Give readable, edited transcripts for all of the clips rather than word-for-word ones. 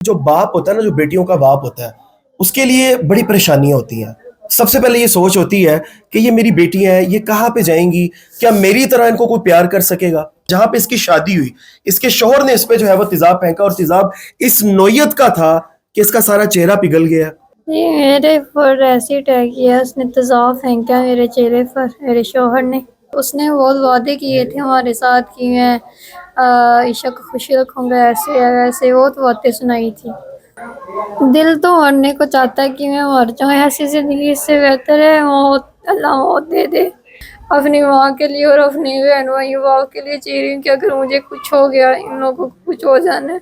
जो बाप होता है ना, जो बेटियों का बाप होता है, उसके लिए बड़ी परेशानियां होती हैं। सबसे पहले ये सोच होती है कि ये मेरी बेटियां हैं, ये कहाँ पे जाएंगी, क्या मेरी तरह इनको कोई प्यार कर सकेगा। जहां पे इसकी शादी हुई, इसके शौहर ने इस पे जो है वो तेजाब फेंका, और तेजाब इस नौयत का था कि इसका सारा चेहरा पिघल गया। ये मेरे पर एसिड अटैक किया, उसने तेजाब फेंका मेरे चेहरे पर, मेरे शौहर ने। उसने बहुत वादे किए थे हमारे साथ कि मैं ईशा को खुशी रखूँगा, ऐसे है वैसे, बहुत बातें सुनाई थी। दिल तो मरने को चाहता है कि मैं मर जाऊँ, ऐसी ज़िंदगी इससे बेहतर है मौत, अल्लाह मौत दे दे। अपनी माँ के लिए और अपनी बहन भाइयों के लिए जी रही हूँ कि अगर मुझे कुछ हो गया, इन लोगों को कुछ हो जाना है,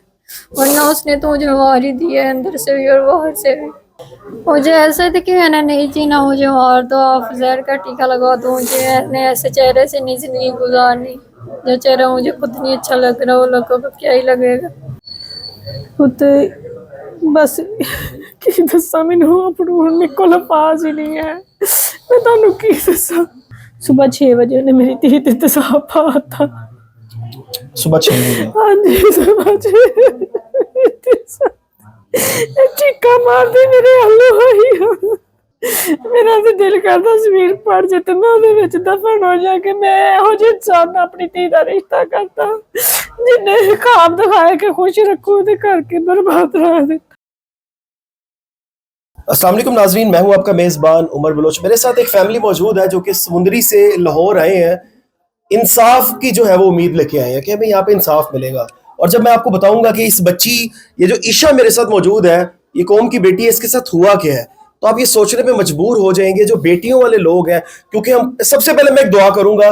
वरना उसने तो मुझे मार ही दिया है, अंदर से भी और बाहर से भी। मुझे ऐसा था कि मैंने नहीं जीना, मुझे मार दो, आप जहर का टीका लगा दो मुझे, मैंने ऐसे चेहरे से नहीं जिंदगी गुजारनी। जो चेहरा मुझे खुद नहीं अच्छा लग रहा, वो लोगों को क्या ही लगेगा। उत्ते बस की दसा मैनू अपनू मेरे को लफाज ही नहीं है, मैं तुहानू की दसा। सुबह 6 बजे उन्हें मेरी धी ते तेजाब पाता। सुबह 6 बजे? हाँ जी, सुबह 6 चीका मारते मेरे हल्लू होई। मेरा तो दिल करता जमीन पड़ जाए तो मैं ਉਹਦੇ ਵਿੱਚ दफन हो जाके मैं ਇਹੋ ਜਿਹੇ इंसान ਨਾਲ अपनी धी ਦਾ रिश्ता करता जिन्हें खाब दिखाया कि खुश रखूं ते करके बर्बाद कर दे। अस्सलाम वालेकुम नाजरीन, मैं हूं आपका मेज़बान उमर बलोच। मेरे साथ एक फैमिली मौजूद है जो कि समुंदरी से लाहौर आए हैं। इंसाफ की जो है वो उम्मीद लेके आए हैं कि हमें यहाँ पे इंसाफ मिलेगा। और जब मैं आपको बताऊंगा कि इस बच्ची, ये जो ईशा मेरे साथ मौजूद है, ये कौम की बेटी है, इसके साथ हुआ क्या है, तो आप ये सोचने पे मजबूर हो जाएंगे जो बेटियों वाले लोग हैं। क्योंकि हम सबसे पहले मैं एक दुआ करूंगा,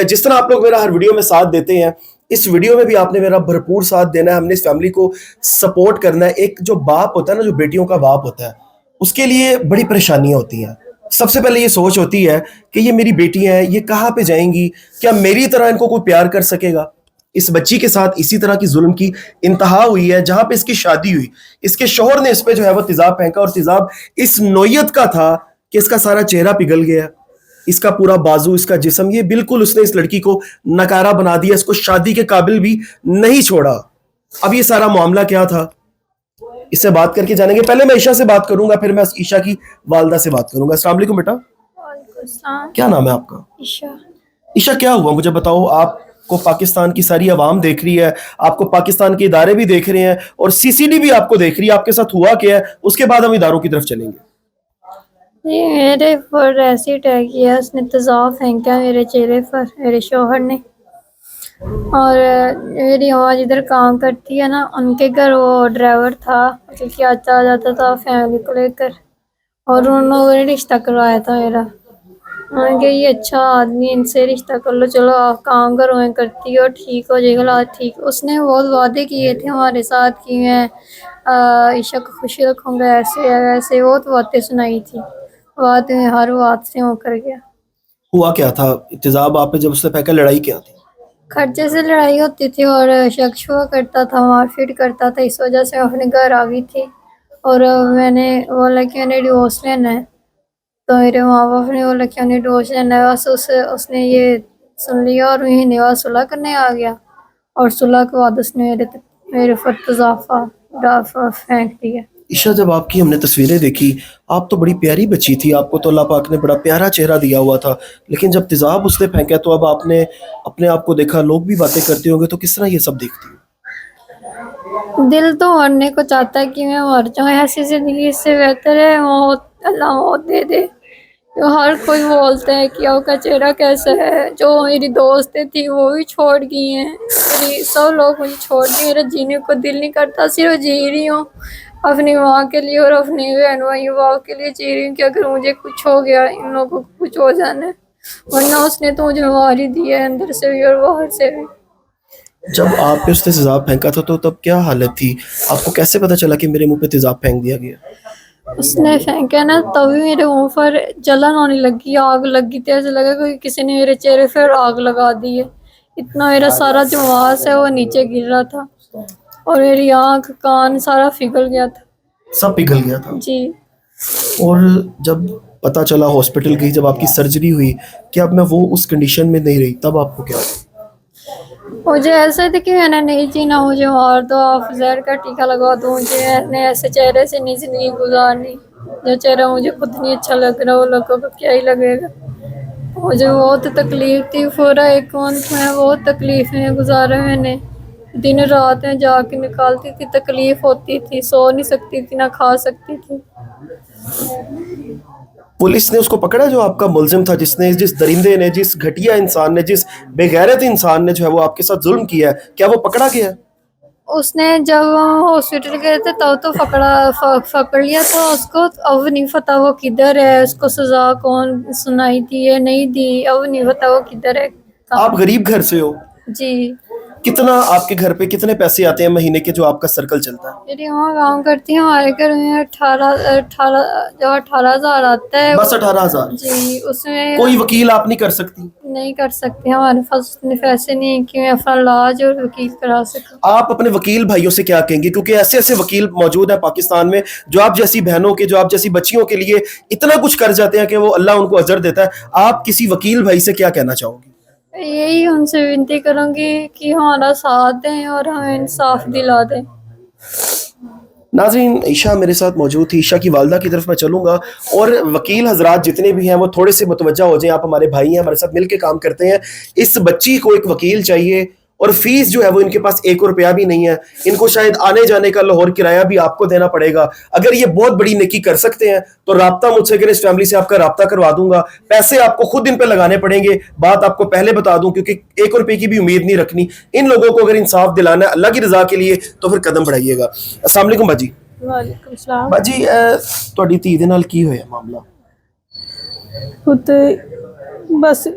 जिस तरह आप लोग मेरा हर वीडियो में साथ देते हैं, इस वीडियो में भी आपने मेरा भरपूर साथ देना है। हमने इस फैमिली को सपोर्ट करना है। एक जो बाप होता है ना, जो बेटियों का बाप होता है, उसके लिए बड़ी परेशानियां होती हैं। सबसे पहले ये सोच होती है कि ये मेरी बेटियां हैं, ये कहाँ पे जाएंगी, क्या मेरी तरह इनको कोई प्यार कर सकेगा। इस बच्ची के साथ इसी तरह की जुल्म की इंतहा हुई है। जहां पे इसकी शादी हुई, इसके शौहर ने इस पे जो है वो तेजाब फेंका, और तेजाब इस नौयत का था कि इसका सारा चेहरा पिघल गया, इसका पूरा बाजू, इसका जिस्म, ये बिल्कुल उसने इस लड़की को नकारा बना दिया, इसको शादी के काबिल भी नहीं छोड़ा। अब ये सारा मामला क्या था, इससे बात करके जानेंगे। पहले मैं ईशा से बात करूंगा, फिर मैं ईशा की वालदा से बात करूंगा। अस्सलाम वालेकुम बेटा, वालेकुम। क्या नाम है आपका? ईशा। ईशा, क्या हुआ मुझे बताओ। आपको पाकिस्तान की सारी आवाम देख रही है, आपको पाकिस्तान के इदारे भी देख रहे हैं, और सीसीडी भी आपको देख रही है। आपके साथ हुआ क्या है, उसके बाद हम इदारों की तरफ चलेंगे। ये मेरे पर एसिड अटैक किया, उसने तेजाब फेंका मेरे चेहरे पर, मेरे शौहर ने। और मेरी माँ जिधर काम करती है ना, उनके घर वो ड्राइवर था, क्योंकि आता जाता था फैमिली को लेकर, और उन लोगों ने रिश्ता करवाया था मेरा। उन्होंने कहा ये अच्छा आदमी, इनसे रिश्ता कर लो, चलो आप काम करो, करती हो, ठीक हो जाएगा, ला ठीक। उसने बहुत वादे किए थे हमारे साथ कि मैं ईशा को खुशी रखूँगा, ऐसे है वैसे, बहुत बातें सुनाई थी। बात में हर बात से होकर गया। हुआ क्या था? तेजाब आप पे जब उसने फेंका, लड़ाई क्या थी? खर्चे से लड़ाई होती थी और शख्स हुआ करता था, मारपीट करता था, इस वजह से मैं अपने घर आ गई थी। और मैंने बोला कि मैंने डिवोर्स लेना है, तो मेरे माँ बाप ने बोला कि उन्हें डिवोर्स लेना है। बस उसने ये सुन लिया और महीने बाद सुलह करने आ गया, और सुलह के बाद उसने मेरे पर तेजाब फेंक दिया। ईशा, जब आपकी हमने तस्वीरें देखी, आप तो बड़ी प्यारी बच्ची थी, आपको तो अल्लाह पाक ने बड़ा प्यारा चेहरा दिया हुआ था। लेकिन जब तेजाब उसने फेंका, तो अब आपने अपने आप को देखा, लोग भी बातें करते होंगे, तो किस तरह ये सब देखती हो? दिल तो मरने को चाहता है कि मैं मर जाऊँ, ऐसी ज़िंदगी इससे बेहतर है मौत, अल्लाह मौत दे दे। जो हर कोई बोलता है कि आपका चेहरा कैसा है, जो मेरी दोस्तें थी वो भी छोड़ गई हैं, मेरी सब लोग मुझे छोड़ दिए, मेरा जीने को दिल नहीं करता, सिर्फ जी रही हूँ अपनी माँ के लिए और अपनी बहन भाइयों के लिए जी रही हूँ कि अगर मुझे कुछ हो गया, इन लोगों को कुछ हो जाना है, वरना उसने तो मुझे मार ही दिया है, अंदर से भी और बाहर से भी। जब आप पे उसने तेजाब फेंका था, तो तब क्या हालत थी? आपको कैसे पता चला कि मेरे मुंह पे तेजाब फेंक दिया गया? उसने फेंका ना, तभी मेरे मुंह पर जलन होने लगी, आग लगी थी, ऐसा लगा कोई किसी ने मेरे चेहरे पर आग लगा दी है। इतना मेरा सारा जो मांस है वो नीचे गिर रहा था, और मेरी आँख कान सारा पिघल गया था। सब पिघल गया था? जी। और जब पता चला, हॉस्पिटल गई, जब आपकी सर्जरी हुई, कि अब मैं वो उस कंडीशन में नहीं रही, तब आपको क्या? मुझे ऐसा था कि मैंने नहीं जीना, मुझे मार दो, आप जहर का टीका लगा दो, मुझे मैंने ऐसे चेहरे से नहीं जिंदगी गुजारनी। जो चेहरा मुझे खुद नहीं अच्छा लग रहा, वो लोगों को क्या ही लगेगा। मुझे बहुत तकलीफ थी, पूरा 1 मंथ में बहुत तकलीफ में गुजारा मैंने। दिन रात में जाके निकालती थी, तकलीफ होती थी, सो नहीं सकती थी, ना खा सकती थी। पुलिस ने उसको पकड़ा जो आपका मुलजिम था, जिसने, जिस दरिंदे ने, जिस घटिया इंसान ने, जिस बेगैरत इंसान ने जो है वो आपके साथ जुल्म किया है, क्या वो पकड़ा गया? उसने जब हॉस्पिटल गए थे तब तो पकड़ लिया था उसको। अब नहीं पता वो किधर है, उसको सजा कौन सुनाई थी या नहीं दी, अब नहीं पता वो किधर है। आप गरीब घर से हो, जी, कितना आपके घर पे कितने पैसे आते हैं महीने के जो आपका सर्कल चलता है? मेरी वहाँ काम करती है, हमारे घर में 18,000 आता है। बस 18,000? जी, उसमें कोई वकील आप नहीं कर सकती? नहीं कर सकते, हमारे पास उतने पैसे नहीं है कि मैं अपना इलाज और वकील करा सकूं। आप अपने वकील भाइयों से क्या कहेंगे, क्योंकि ऐसे ऐसे वकील मौजूद हैं पाकिस्तान में जो आप जैसी बहनों के, जो आप जैसी बच्चियों के लिए इतना कुछ कर जाते हैं कि वो अल्लाह उनको अजर देता है। आप किसी वकील भाई से क्या कहना चाहोगे? यही उनसे विनती करूंगी कि हमारा साथ दें और हमें इंसाफ दिला दें। नाज़रीन, ईशा मेरे साथ मौजूद थी। ईशा की वालदा की तरफ मैं चलूंगा और वकील हजरात जितने भी हैं वो थोड़े से मुतवज्जा हो जाएं। आप हमारे भाई हैं, हमारे साथ मिलकर काम करते हैं। इस बच्ची को एक वकील चाहिए और फीस जो है वो इनके पास 1 रुपया भी नहीं है। इनको शायद आने जाने का लाहौर किराया भी आपको देना पड़ेगा। अगर ये बहुत बड़ी नेकी कर सकते हैं तो राब्ता मुझसे करें, इस फैमिली से आपका राब्ता करवा दूंगा। पैसे आपको खुद इन पे लगाने पड़ेंगे, बात आपको पहले बता दूं, क्योंकि 1 रुपए की भी उम्मीद नहीं रखनी। इन लोगों को अगर इंसाफ दिलाना है अल्लाह की रजा के लिए तो फिर कदम बढ़ाइएगा। अस्सलाम वालेकुम बाजी। वालेकुम सलाम। बाजी, ਤੁਹਾਡੀ ਧੀ ਦੇ ਨਾਲ ਕੀ ਹੋਇਆ ਮਾਮਲਾ? ਉੱਤੇ ਬਸ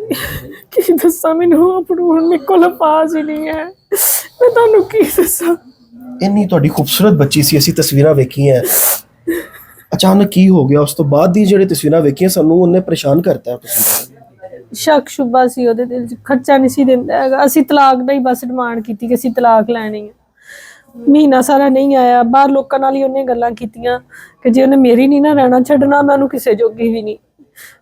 ਕੀ ਦੱਸਾਂ, ਮੈਨੂੰ ਆਪਣੂ ਹੁਣ ਮੇਰੇ ਕੋਲ ਅਲਫਾਜ਼ ਹੀ ਨਹੀਂ ਹੈ, ਮੈਂ ਤੁਹਾਨੂੰ ਕੀ ਦੱਸਾਂ। ਇੰਨੀ ਤੁਹਾਡੀ ਖੂਬਸੂਰਤ ਬੱਚੀ ਸੀ, ਅਸੀਂ ਤਸਵੀਰਾਂ ਵੇਖੀਆਂ, ਅਚਾਨਕ ਕੀ ਹੋ ਗਿਆ? ਉਸ ਤੋਂ ਬਾਅਦ ਦੀ ਜਿਹੜੇ ਤਸਵੀਰਾਂ ਵੇਖੀਆਂ ਸਾਨੂੰ ਉਹਨੇ ਪਰੇਸ਼ਾਨ ਕਰਤਾ। ਤੁਸੀਂ ਸ਼ੱਕ ਸ਼ੁਬਾ ਸੀ ਉਹਦੇ ਦਿਲ 'ਚ, ਖਰਚਾ ਨਹੀਂ ਸੀ ਦਿੰਦਾ ਹੈਗਾ। ਅਸੀਂ ਤਲਾਕ ਦਾ ਹੀ ਬਸ ਡਿਮਾਂਡ ਕੀਤੀ ਕਿ ਅਸੀਂ ਤਲਾਕ ਲੈਣੀ ਹੈ। ਮਹੀਨਾ ਸਾਰਾ ਨਹੀਂ ਆਇਆ, ਬਾਹਰ ਲੋਕਾਂ ਨਾਲ ਹੀ ਉਹਨੇ ਗੱਲਾਂ ਕੀਤੀਆਂ ਕਿ ਜੇ ਉਹਨੇ ਮੇਰੀ ਨਹੀਂ ਨਾ ਰਹਿਣਾ ਛੱਡਣਾ, ਮੈਂ ਉਹਨੂੰ ਕਿਸੇ ਜੋਗੀ ਵੀ ਨਹੀਂ।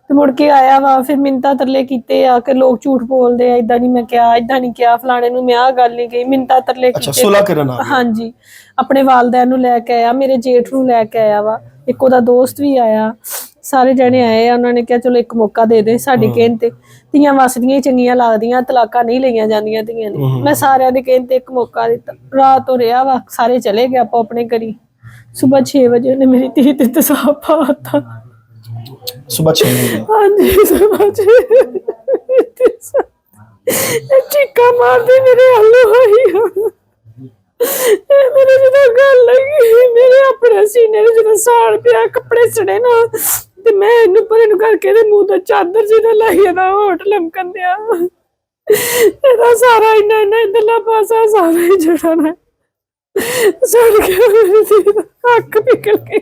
ਤੇ ਮੁੜ ਕੇ ਆਇਆ ਵਾ, ਫਿਰ ਮਿੰਤਾ ਤਰਲੇ ਕੀਤੇ ਆ ਕਿ ਲੋਕ ਝੂਠ ਬੋਲਦੇ ਆ, ਇਦਾਂ ਨਹੀਂ ਮੈਂ ਕਿਹਾ, ਇਦਾਂ ਨਹੀਂ ਕਿਹਾ, ਫਲਾਣੇ ਨੂੰ ਮੈਂ ਆਹ ਗੱਲ ਨਹੀਂ ਕਹੀ, ਮਿੰਤਾ ਤਰਲੇ ਅੱਛਾ, ਕੀਤੇ। ਸੁਲ੍ਹਾ ਕਰਨ ਆ ਗਿਆ? ਹਾਂਜੀ, ਆਪਣੇ ਵਾਲਦੈਨ ਨੂੰ ਲੈ ਕੇ ਆਇਆ, ਮੇਰੇ ਜੇਠ ਨੂੰ ਲੈ ਕੇ ਆਇਆ ਵਾ, ਇੱਕ ਉਹਦਾ ਦੋਸਤ ਵੀ ਆਇਆ, ਸਾਰੇ ਜਣੇ ਆਏ ਆ। ਉਹਨਾਂ ਨੇ ਕਿਹਾ ਚਲੋ ਇੱਕ ਮੌਕਾ ਦੇ ਦੇ, ਸਾਡੇ ਕਹਿਣ ਤੇ ਧੀਆਂ ਵਸਦੀਆਂ ਹੀ ਚੰਗੀਆਂ ਲੱਗਦੀਆਂ, ਤਲਾਕਾਂ ਨਹੀਂ ਲਈਆਂ ਜਾਂਦੀਆਂ ਧੀਆਂ ਦੀ। ਮੈਂ ਸਾਰਿਆਂ ਦੇ ਕਹਿਣ ਤੇ ਇੱਕ ਮੌਕਾ ਦਿੱਤਾ। ਰਾਤ ਹੋ ਰਿਹਾ ਵਾ, ਸਾਰੇ ਚਲੇ ਗਏ ਆਪੋ ਆਪਣੇ ਘਰੀ। ਸਵੇਰ 6 ਵਜੇ ਉਹਨੇ ਮੇਰੀ ਧੀ ਤੇ ਤੇਜ਼ਾਬ ਪਾਤਾ। ਸੁਬਹ 6 ਵਜੇ? ਹਾਂਜੀ, ਸਵੇਰ 6 ਚੀਕਾਂ ਮਾਰਦੀ ਮੇਰੇ ਹੱਲੂ ਹੋਈ। ਮੇਰੇ ਜਦੋਂ ਗੱਲ ਲੱਗੀ, ਮੇਰੇ ਆਪਣੇ ਸੀਨੇ ਨੂੰ ਜਦੋਂ ਸਾੜ ਪਿਆ, ਕੱਪੜੇ ਸੜੇ ਨਾ, ਤੇ ਮੈਂ ਇਹਨੂੰ ਪਰੇ ਨੂੰ ਕਰਕੇ ਇਹਦੇ ਮੂੰਹ ਤੋਂ ਚਾਦਰ ਜਿਹਦਾ ਲਾਈ ਨਾ ਹੋਟ ਲਮਕਣ ਦਿਆ। ਇਹਦਾ ਸਾਰਾ ਇੰਨਾ ਇੱਧਰਲਾ ਪਾਸਾ ਸਾਰਾ ਹੀ ਜੜਾ ਨਾ ਸੜ ਗਿਆ, ਮੇਰੀ ਧੀ ਦਾ ਅੱਖ ਪਿਘਲ ਗਈ।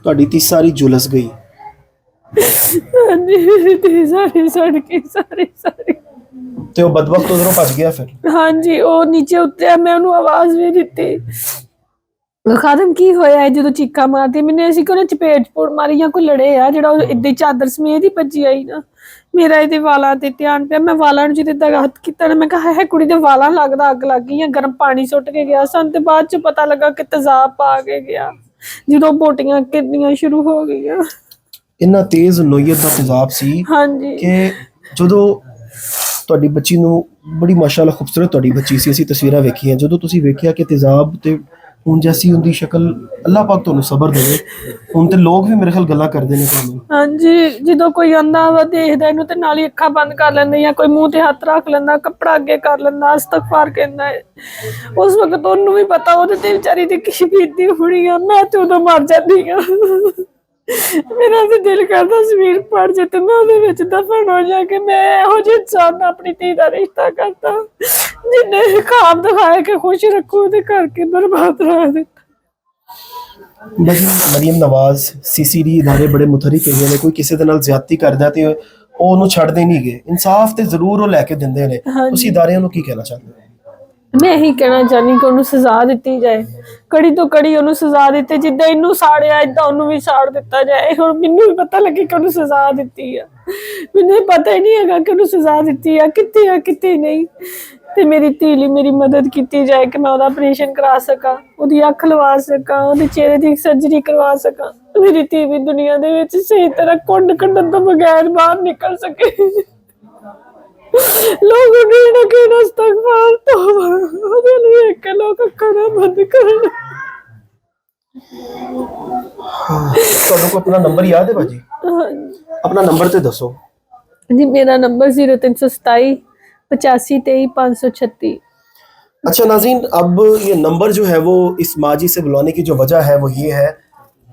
ਤੁਹਾਡੀ ਧੀ ਸਾਰੀ ਝੁਲਸ ਗਈ? ਹਾਂਜੀ, ਮੇਰੀ ਧੀ ਸਾਰੀ ਸੜ ਗਈ, ਸਾਰੀ। ਤੇ ਉਹ ਬਦਬਖਤ ਉਧਰੋਂ ਭੱਜ ਗਿਆ ਫਿਰ? ਹਾਂਜੀ, ਉਹ ਨੀਚੇ ਉੱਤਰਿਆ, ਮੈਂ ਉਹਨੂੰ ਆਵਾਜ਼ ਵੀ ਦਿੱਤੀ। ਖਾਦਮ ਕੀ ਹੋਇਆ ਹੈ? ਜਦੋਂ ਚੀਕਾਂ ਮਾਰਦੀ ਮੈਨੂੰ ਅਸੀਂ ਕੋਲ ਚਪੇਟ ਚਪੂੜ ਮਾਰੀ ਜਾਂ ਕੋਈ ਲੜੇ ਆ, ਜਿਹੜਾ ਉਹ ਏਦਾਂ ਚਾਦਰ ਸਮੇਤ ਹੀ ਭੱਜੀ ਆਈ ਨਾ। ਮੇਰਾ ਇਹਦੇ ਵਾਲਾਂ ਤੇ ਧਿਆਨ ਪਿਆ, ਮੈਂ ਵਾਲਾਂ ਨੂੰ ਜਿੱਦਾਂ ਹੱਥ ਕੀਤਾ ਨਾ, ਮੈਂ ਕਿਹਾ ਹੈ ਕੁੜੀ ਦੇ ਵਾਲਾਂ ਲੱਗਦਾ ਅੱਗ ਲੱਗ ਗਈ, ਜਾਂ ਗਰਮ ਪਾਣੀ ਸੁੱਟ ਕੇ ਗਿਆ। ਸਾਨੂੰ ਤੇ ਬਾਅਦ ਚ ਪਤਾ ਲੱਗਾ ਕਿ ਤੇਜ਼ਾਬ ਪਾ ਕੇ ਗਿਆ, ਜਦੋਂ ਬੋਟੀਆਂ ਕਿਰਨੀਆਂ ਸ਼ੁਰੂ ਹੋ ਗਈਆਂ। ਇੰਨਾ ਤੇਜ਼ ਨੋਈਅਤ ਦਾ ਤੇਜ਼ਾਬ ਸੀ ਹਾਂਜੀ, ਕਿ ਜਦੋਂ ਤੁਹਾਡੀ ਬੱਚੀ ਨੂੰ, ਬੜੀ ਮਾਸ਼ਾਅੱਲਾ ਖੂਬਸੂਰਤ ਤੁਹਾਡੀ ਬੱਚੀ ਸੀ, ਅਸੀਂ ਤਸਵੀਰਾਂ ਵੇਖੀਆਂ, ਜਦੋਂ ਤੁਸੀਂ ਵੇਖਿਆ ਕਿ ਤੇਜ਼ਾਬ ਤੇ ਹੁਣ ਜੈਸੀ ਹੁੰਦੀ ਸ਼ਕਲ, ਅੱਲਾਹ ਪਾਕ ਤੁਹਾਨੂੰ ਸਬਰ ਦੇਵੇ। ਹੁਣ ਤੇ ਲੋਕ ਵੀ ਮੇਰੇ ਖਿਆਲ ਗੱਲਾਂ ਕਰਦੇ ਨੇ ਤੁਹਾਨੂੰ। ਹਾਂਜੀ, ਜਦੋਂ ਕੋਈ ਆਂਦਾ ਵਾ ਦੇਖਦਾ ਇਹਨੂੰ ਤੇ ਨਾਲ ਹੀ ਅੱਖਾਂ ਬੰਦ ਕਰ ਲੈਂਦੇ, ਜਾਂ ਕੋਈ ਮੂੰਹ ਤੇ ਹੱਥ ਰੱਖ ਲੈਂਦਾ, ਕੱਪੜਾ ਅੱਗੇ ਕਰ ਲੈਂਦਾ, ਇਸਤਗਫਾਰ ਕਹਿੰਦਾ ਹੈ। ਉਸ ਵਕਤ ਉਹਨੂੰ ਵੀ ਪਤਾ ਉਹਦੇ ਤੇ ਵਿਚਾਰੀ ਦੀ ਕੀ ਬੀਤੀ ਹੋਣੀ ਆ। ਮੈਂ ਤੇ ਉਦੋਂ ਮਰ ਜਾਂਦੀ ਆ। ਮੇਰਾ ਤੇ ਦਿਲ ਕਰਦਾ ਜ਼ਮੀਰ ਪੜ ਜੇ ਤੇ ਮੈਂ ਉਹਦੇ ਵਿੱਚ ਦਫਨ ਹੋ ਜਾ ਕੇ ਮੈਂ ਇਹੋ ਜਿਹੇ ਇਨਸਾਨ ਨਾਲ ਆਪਣੀ ਧੀ ਦਾ ਰਿਸ਼ਤਾ ਕਰਤਾ ਜਿਹਨੇ ਖਾਬ ਦਿਖਾਇਆ ਕਿ ਖੁਸ਼ ਰੱਖੂ ਉਹਦੇ ਕਰਕੇ ਬਰਬਾਦ ਕਰ ਦਿੱਤਾ। ਮਰੀਮ ਨਵਾਜ਼ CCD ਇਦਾਰੇ ਬੜੇ ਮੁਤਹਰਿਕ ਹੈਗੇ ਨੇ। ਕੋਈ ਕਿਸੇ ਦੇ ਨਾਲ ਜ਼ਿਆਦਤੀ ਕਰਦਾ ਤੇ ਉਹ ਉਹਨੂੰ ਛੱਡਦੇ ਨਹੀਂ ਗਏ, ਇਨਸਾਫ ਤੇ ਜ਼ਰੂਰ ਉਹ ਲੈ ਕੇ ਦਿੰਦੇ ਨੇ। ਤੁਸੀਂ ਇਦਾਰਿਆਂ ਨੂੰ ਕੀ ਕਹਿਣਾ ਚਾਹੁੰਦੇ ਹੋ? मैं यही कहना चाहनी कि ਉਹਨੂੰ ਸਜ਼ਾ ਦਿੱਤੀ ਜਾਏ, ਕੜੀ ਤੋਂ ਕੜੀ ਉਹਨੂੰ ਸਜ਼ਾ ਦਿੱਤੇ, ਜਿੱਦਾਂ ਇਹਨੂੰ ਸਾੜਿਆ ਇਦਾਂ ਉਹਨੂੰ ਵੀ ਸਾੜ ਦਿੱਤਾ ਜਾਏ। ਹੁਣ ਮੈਨੂੰ ਵੀ ਪਤਾ ਲੱਗੇ ਕਿ ਉਹਨੂੰ ਸਜ਼ਾ ਦਿੱਤੀ ਆ, ਮੈਨੂੰ ਪਤਾ ਹੀ ਨਹੀਂ ਹੈਗਾ ਕਿ ਉਹਨੂੰ ਸਜ਼ਾ ਦਿੱਤੀ ਆ ਕਿੱਥੇ ਨਹੀਂ। ਤੇ ਮੇਰੀ ਧੀ ਲਈ ਮੇਰੀ ਮਦਦ ਕੀਤੀ ਜਾਏ ਕਿ ਮੈਂ ਉਹਦਾ ਆਪਰੇਸ਼ਨ ਕਰਾ ਸਕਾਂ, ਉਹਦੀ ਅੱਖ ਲਵਾ ਸਕਾਂ, ਉਹਦੇ ਚਿਹਰੇ ਦੀ ਸਰਜਰੀ ਕਰਵਾ ਸਕਾਂ, ਮੇਰੀ ਧੀ ਵੀ ਦੁਨੀਆ ਦੇ ਵਿੱਚ ਸਹੀ ਤਰ੍ਹਾਂ ਕੁੰਡ ਕੱਢਣ ਤੋਂ ਬਗੈਰ ਬਾਹਰ ਨਿਕਲ ਸਕੇ। लोग इस्तगफार तौबा देख के लोग अखना बंद करन। ਤੁਹਾਨੂੰ ਕੋ ਆਪਣਾ ਨੰਬਰ ਯਾਦ ਹੈ ਬਾਜੀ? अपना नंबर तो दसो जी। मेरा नंबर 0327 85 23 536। अच्छा नाज़रीन, अब ये नंबर जो है वो इस माजी से बुलाने की जो वजह है वो ये है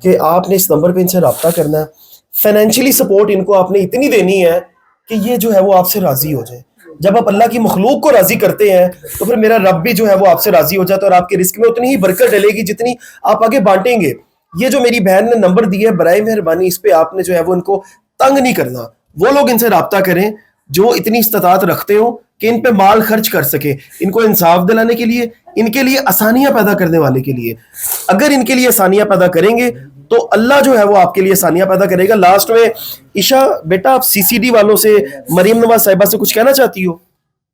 कि आपने इस नंबर पे इनसे रब्ता करना है। फाइनेंशियली सपोर्ट इनको आपने इतनी देनी है कि ये जो है वो आपसे राज़ी हो जाए। जब आप अल्लाह की मखलूक को राज़ी करते हैं तो फिर मेरा रब भी जो है वो आपसे राज़ी हो जाता है और आपके रिस्क में उतनी ही बरकत डलेगी जितनी आप आगे बांटेंगे। ये जो मेरी बहन ने नंबर दिया है, बराए मेहरबानी इस पे आपने जो है वो इनको तंग नहीं करना। वो लोग इनसे रब्ता करें जो इतनी इस्तात रखते हो कि इन पे माल खर्च कर सके, इनको इंसाफ दिलाने के लिए, इनके लिए आसानियां पैदा करने वाले के लिए। अगर इनके लिए आसानियां पैदा करेंगे तो अल्लाह जो है वो आपके लिए आसानियां पैदा करेगा। लास्ट में ईशा बेटा, आप सीसीडी वालों से, मरीम नवाज साहिबा से कुछ कहना चाहती हो?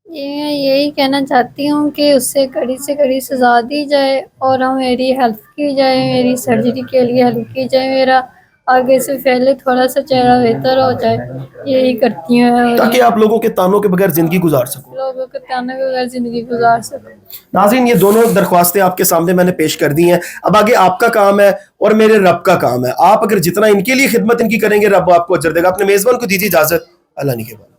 ये मैं यही कहना चाहती हूँ कि उससे कड़ी से कड़ी सज़ा दी जाए और हम मेरी हेल्प की जाए, मेरी सर्जरी के लिए हेल्प की जाए, मेरा आगे से पहले थोड़ा सा चेहरा बेहतर हो जाए, यही करती हूँ मैं। ताकि आप लोगों के तानों के बगैर जिंदगी गुजार सको, लोगों के ताने के बगैर जिंदगी गुजार सको। नाज़रीन ये दोनों दरख्वास्तें आपके सामने मैंने पेश कर दी हैं। अब आगे आपका काम है और मेरे रब का काम है। आप अगर जितना इनके लिए खिदमत इनकी करेंगे, रब आपको अजर देगा। अपने मेजबान को दीजिए इजाजत, अल्लाह ने के बाद।